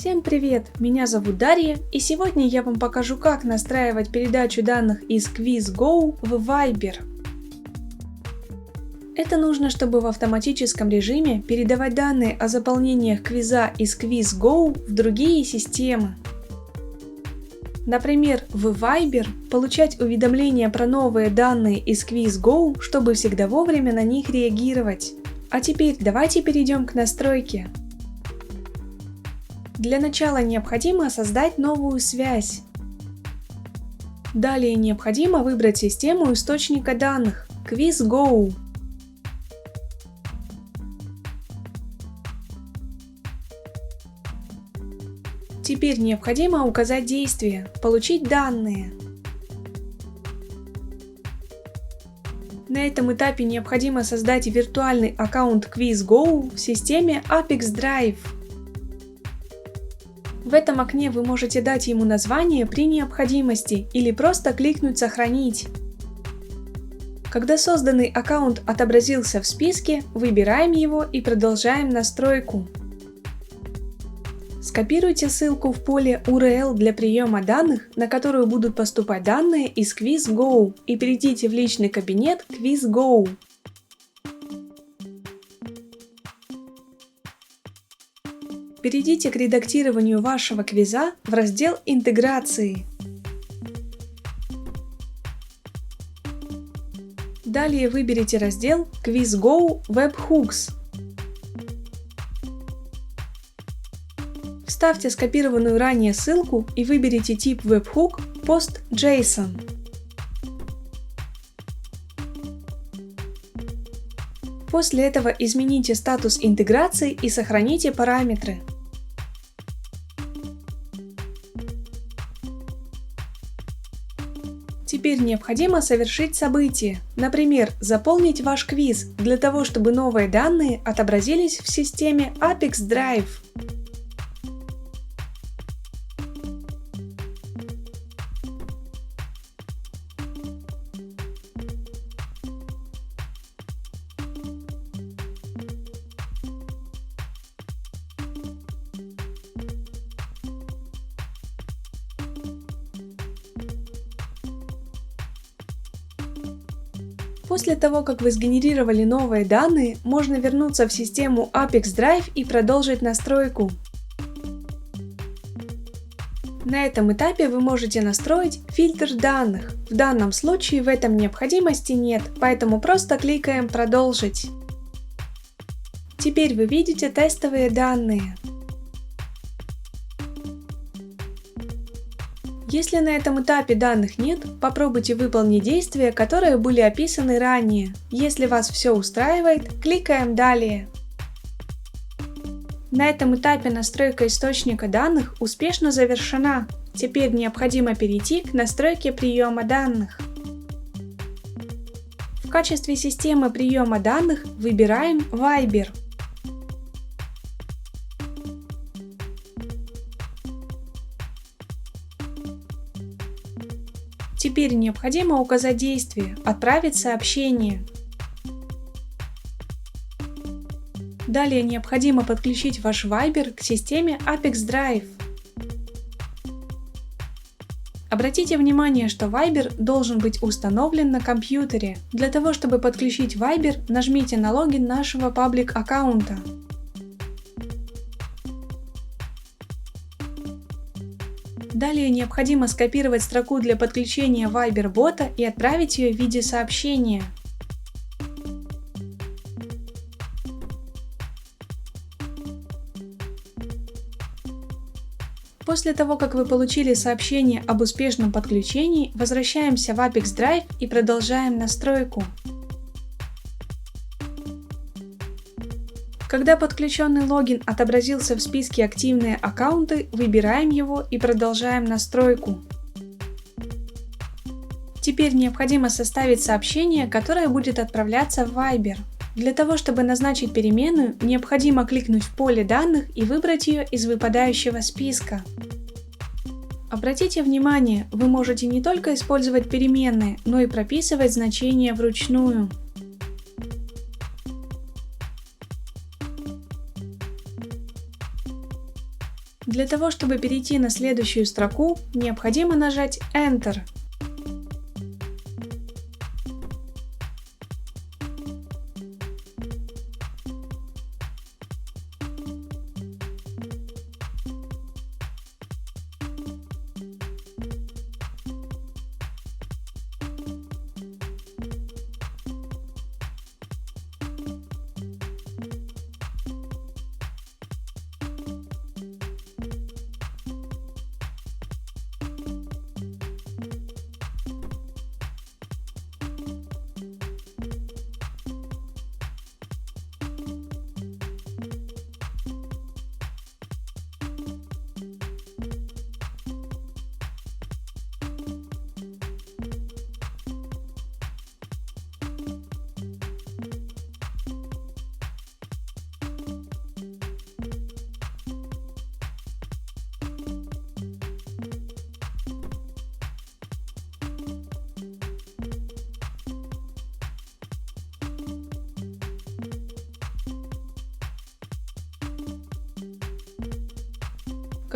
Всем привет! Меня зовут Дарья, и сегодня я вам покажу, как настраивать передачу данных из QuizGo в Viber. Это нужно, чтобы в автоматическом режиме передавать данные о заполнениях квиза из QuizGo в другие системы. Например, в Viber получать уведомления про новые данные из QuizGo, чтобы всегда вовремя на них реагировать. А теперь давайте перейдем к настройке. Для начала необходимо создать новую связь. Далее необходимо выбрать систему источника данных QuizGo. Теперь необходимо указать действие «Получить данные». На этом этапе необходимо создать виртуальный аккаунт QuizGo в системе Apex Drive. В этом окне вы можете дать ему название при необходимости или просто кликнуть «Сохранить». Когда созданный аккаунт отобразился в списке, выбираем его и продолжаем настройку. Скопируйте ссылку в поле URL для приема данных, на которую будут поступать данные из QuizGo, и перейдите в личный кабинет QuizGo. Перейдите к редактированию вашего квиза в раздел «Интеграции». Далее выберите раздел QuizGo Webhooks. Вставьте скопированную ранее ссылку и выберите тип Webhook PostJSON. После этого измените статус интеграции и сохраните параметры. Теперь необходимо совершить событие, например, заполнить ваш квиз для того, чтобы новые данные отобразились в системе Apex Drive. После того, как вы сгенерировали новые данные, можно вернуться в систему Apex Drive и продолжить настройку. На этом этапе вы можете настроить фильтр данных. В данном случае в этом необходимости нет, поэтому просто кликаем «Продолжить». Теперь вы видите тестовые данные. Если на этом этапе данных нет, попробуйте выполнить действия, которые были описаны ранее. Если вас все устраивает, кликаем «Далее». На этом этапе настройка источника данных успешно завершена. Теперь необходимо перейти к настройке приема данных. В качестве системы приема данных выбираем Viber. Теперь необходимо указать действие «Отправить сообщение». Далее необходимо подключить ваш Viber к системе Apex Drive. Обратите внимание, что Viber должен быть установлен на компьютере. Для того, чтобы подключить Viber, нажмите на логин нашего паблик-аккаунта. Далее необходимо скопировать строку для подключения Viber-бота и отправить ее в виде сообщения. После того, как вы получили сообщение об успешном подключении, возвращаемся в Apex Drive и продолжаем настройку. Когда подключенный логин отобразился в списке «Активные аккаунты», выбираем его и продолжаем настройку. Теперь необходимо составить сообщение, которое будет отправляться в Viber. Для того, чтобы назначить переменную, необходимо кликнуть в поле данных и выбрать ее из выпадающего списка. Обратите внимание, вы можете не только использовать переменные, но и прописывать значения вручную. Для того, чтобы перейти на следующую строку, необходимо нажать Enter.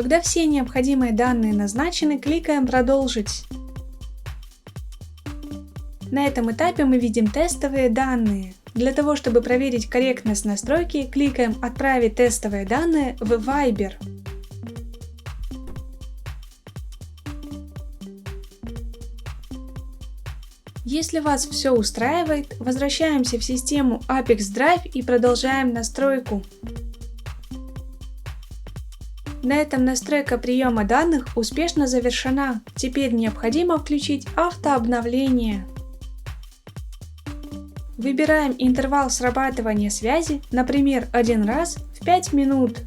Когда все необходимые данные назначены, кликаем «Продолжить». На этом этапе мы видим тестовые данные. Для того, чтобы проверить корректность настройки, кликаем «Отправить тестовые данные в Viber». Если вас все устраивает, возвращаемся в систему Apex Drive и продолжаем настройку. На этом настройка приема данных успешно завершена. Теперь необходимо включить автообновление. Выбираем интервал срабатывания связи, например, 1 раз в 5 минут.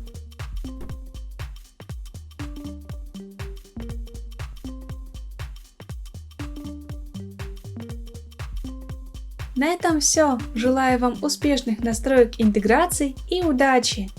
На этом все. Желаю вам успешных настроек интеграций и удачи!